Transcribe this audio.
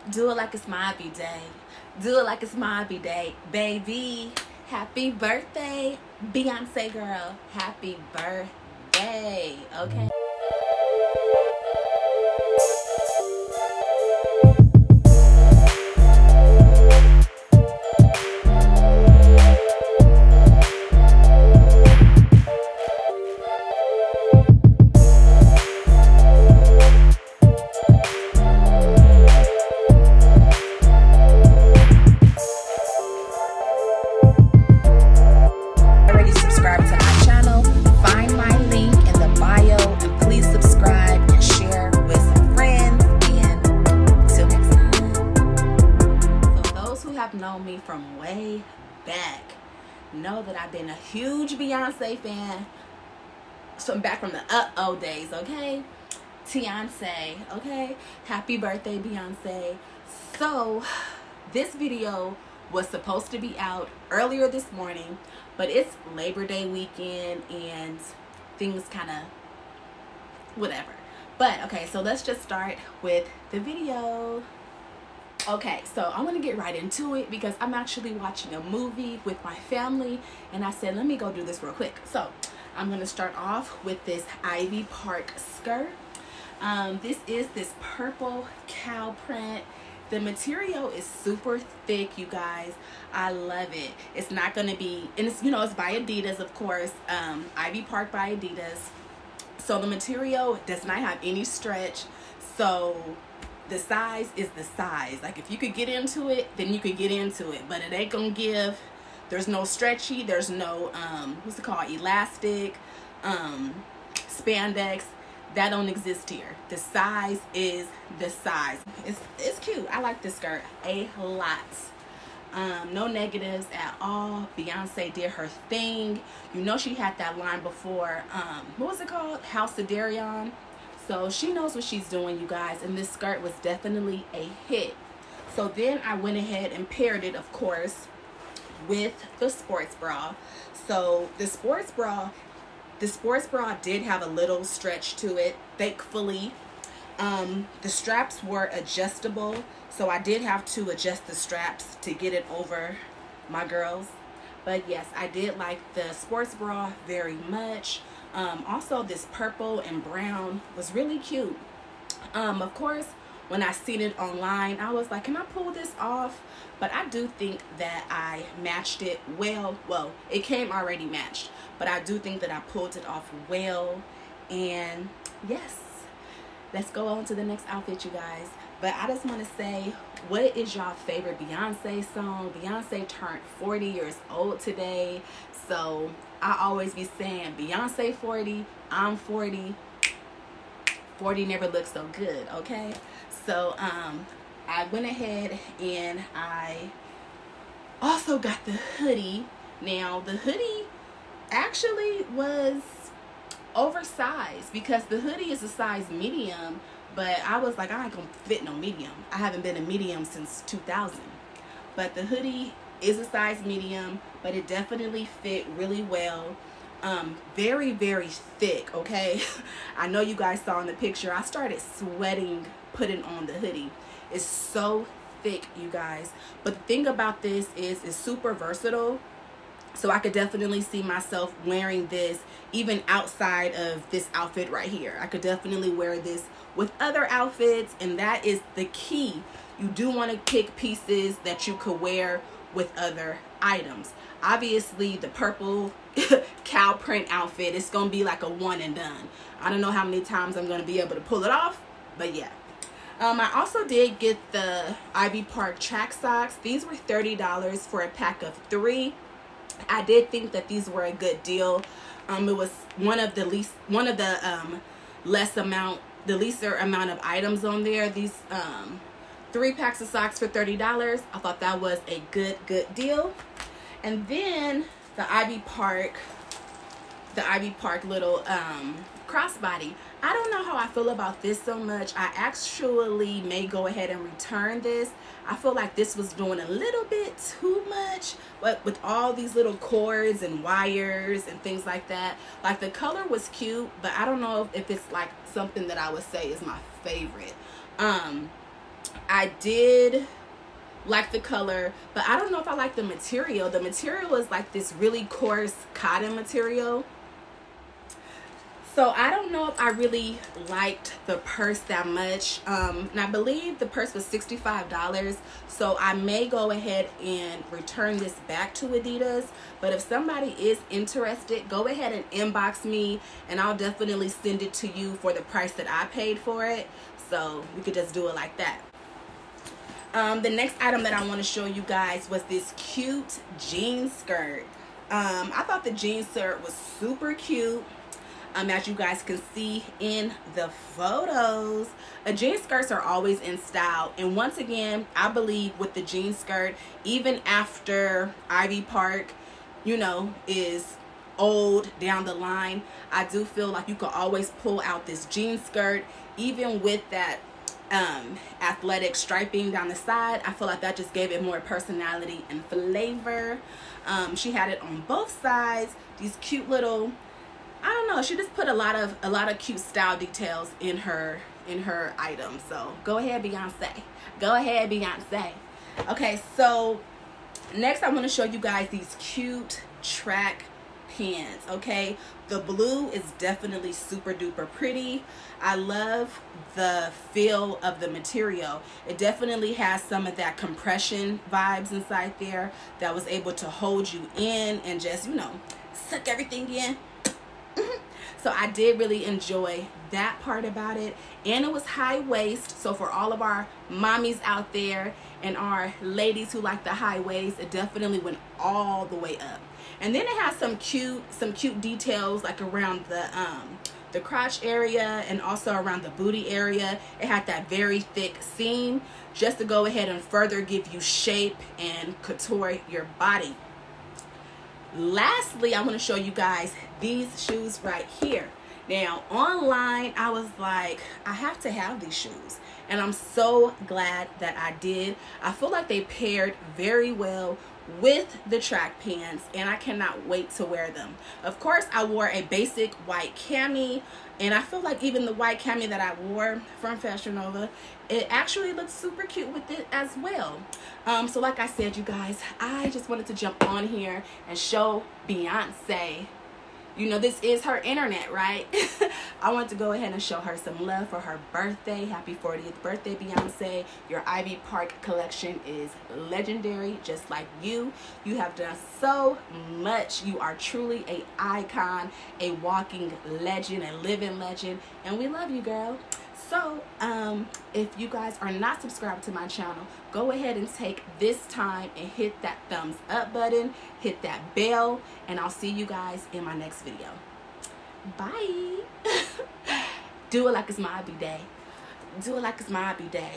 Do it like it's my day. Do it like it's my day. Baby, happy birthday. Beyonce girl, happy birthday. Okay. Known me from way back know that I've been a huge Beyonce fan, so back from the days. Okay, Beyonce. Okay, happy birthday, Beyonce. So this video was supposed to be out earlier this morning, but it's Labor Day weekend and things kind of whatever. But okay, so let's just start with the video. Okay, so I'm gonna get right into it because I'm actually watching a movie with my family, and I said let me go do this real quick. So I'm gonna start off with this Ivy Park skirt. This is this purple cow print. The material is super thick, you guys. I love it. It's not gonna be, and it's, you know, it's by Adidas, of course. Ivy Park by Adidas. So the material does not have any stretch. So the size is the size. Like if you could get into it, then you could get into it, but it ain't gonna give. There's no stretchy, there's no what's it called, elastic, spandex. That don't exist here. The size is the size. It's cute. I like this skirt a lot. No negatives at all. Beyonce did her thing. You know, she had that line before, what was it called, House of Darion. So she knows what she's doing, you guys, and this skirt was definitely a hit. So then I went ahead and paired it, of course, with the sports bra. So the sports bra did have a little stretch to it, thankfully. The straps were adjustable, so I did have to adjust the straps to get it over my girls. But yes, I did like the sports bra very much. Also, this purple and brown was really cute. Of course, when I seen it online, I was like, can I pull this off? But I do think that I matched it well. Well, it came already matched, but I do think that I pulled it off well. And yes, let's go on to the next outfit, you guys. But I just want to say, what is y'all favorite Beyonce song? Beyonce turned 40 years old today. So I always be saying Beyonce 40, I'm 40. 40 never looks so good, okay? So I went ahead and I also got the hoodie. Now the hoodie actually was oversized because the hoodie is a size medium, but I was like, I ain't gonna fit no medium. I haven't been a medium since 2000. But the hoodie is a size medium, but it definitely fit really well. Very, very thick, okay? I know you guys saw in the picture, I started sweating putting on the hoodie. It's so thick, you guys. But the thing about this is it's super versatile. So I could definitely see myself wearing this even outside of this outfit right here. I could definitely wear this with other outfits, and that is the key. You do want to pick pieces that you could wear with other items. Obviously, the purple cow print outfit, it's going to be like a one and done. I don't know how many times I'm going to be able to pull it off, but yeah. I also did get the Ivy Park track socks. These were $30 for a pack of 3. I did think that these were a good deal. It was one of the lesser amount of items on there. These 3 packs of socks for $30. I thought that was a good deal. And then the Ivy Park little crossbody. I don't know how I feel about this so much. I actually may go ahead and return this. I feel like this was doing a little bit too much, but with all these little cords and wires and things like that. Like the color was cute, but I don't know if it's like something that I would say is my favorite. I I did like the color, but I don't know if I like the material. The material is like this really coarse cotton material. So I don't know if I really liked the purse that much. And I believe the purse was $65. So I may go ahead and return this back to Adidas. But if somebody is interested, go ahead and inbox me and I'll definitely send it to you for the price that I paid for it. So we could just do it like that. The next item that I want to show you guys was this cute jean skirt. I thought the jean skirt was super cute. As you guys can see in the photos, jean skirts are always in style. And once again, I believe with the jean skirt, even after Ivy Park, you know, is old down the line, I do feel like you could always pull out this jean skirt, even with that athletic striping down the side. I feel like that just gave it more personality and flavor. She had it on both sides, these cute little, I don't know, she just put a lot of cute style details in her item. So go ahead, Beyonce. Go ahead, Beyonce. Okay, so next I want to show you guys these cute track pants. Okay, the blue is definitely super duper pretty. I love the feel of the material. It definitely has some of that compression vibes inside there that was able to hold you in and just, you know, suck everything in. So I did really enjoy that part about it. And it was high waist, so for all of our mommies out there and our ladies who like the high waist, it definitely went all the way up. And then it has some cute details like around the crotch area and also around the booty area. It had that very thick seam just to go ahead and further give you shape and couture your body. Lastly, I want to show you guys these shoes right here. Now, online, I was like, I have to have these shoes. And I'm so glad that I did. I feel like they paired very well with the track pants, and I cannot wait to wear them. Of course, I wore a basic white cami, and I feel like even the white cami that I wore from Fashion Nova, it actually looks super cute with it as well. So like I said, you guys, I just wanted to jump on here and show Beyonce, you know, this is her internet, right? I want to go ahead and show her some love for her birthday. Happy 40th birthday, Beyonce. Your Ivy Park collection is legendary, just like you. You have done so much. You are truly an icon, a walking legend, a living legend, and we love you, girl. So, if you guys are not subscribed to my channel, go ahead and take this time and hit that thumbs up button, hit that bell, and I'll see you guys in my next video. Bye. Do it like it's my happy day. Do it like it's my happy day.